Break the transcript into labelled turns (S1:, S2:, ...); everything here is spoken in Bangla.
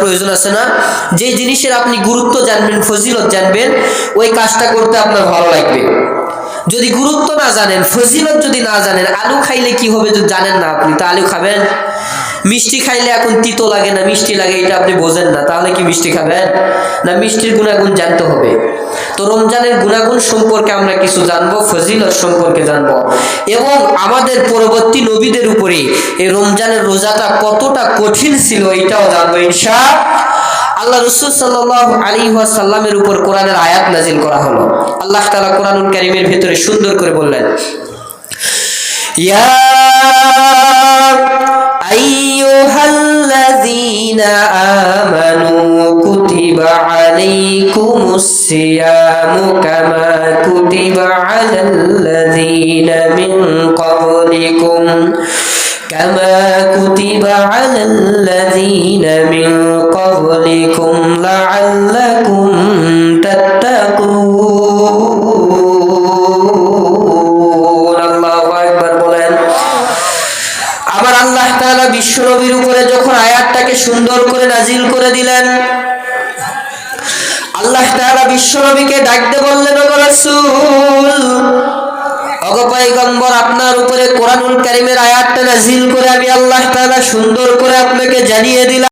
S1: প্রয়োজন আছে না? যে জিনিসের আপনি গুরুত্ব জানবেন, ফজিলত জানবেন, ওই কাজটা করতে আপনার ভালো লাগবে। যদি গুরুত্ব না জানেন, ফজিলত যদি না জানেন, আলু খাইলে কি হবে যদি জানেন না, আপনি তা আলু খাবেন? মিষ্টি খাইলে এখন তিতো লাগে না মিষ্টি লাগে, এটা আপনি বোঝেন না, তাহলে কি মিষ্টি খাবেন? না, মিষ্টির গুণাগুণ জানতে হবে। তো রমজানের গুণাগুণ সম্পর্কে আমরা কিছু জানবো, ফজিলত সম্পর্কে জানবো, এবং আমাদের পরবর্তী নবীদের উপরে এই রমজানের রোজাটা কতটা কঠিন ছিল এটাও জানবো ইনশাআল্লাহ। রাসূল সাল্লাল্লাহু আলাইহি ওয়াসাল্লামের উপর কোরআনের আয়াত নাজিল করা হলো। আল্লাহ তাআলা কোরআনুল কারীমের ভিতরে সুন্দর করে বললেন, ইয়া আইয়ুহাল্লাযীনা আমানু কুতিবা আলাইকুমুস সিয়ামু কামা কুতিবা আলাল্লাযীনা মিন ক্বাবলিকুম লাআল্লাকুম তাত্তাকুন। আল্লাহু আকবার বলেন। আবার আল্লাহ তাআলা বিশ্বনবীর উপরে যখন আয়াতটাকে সুন্দর করে নাজিল করে দিলেন, আল্লাহ তাআলা বিশ্বনবীকে ডাকতে বললেন, ওগো রাসূল, ওগো পয়গম্বর, আপনার উপরে কোরআনুল কারীমের আয়াতটা নাজিল করে আমি আল্লাহ তাআলা সুন্দর করে আপনাকে জানিয়ে দিলাম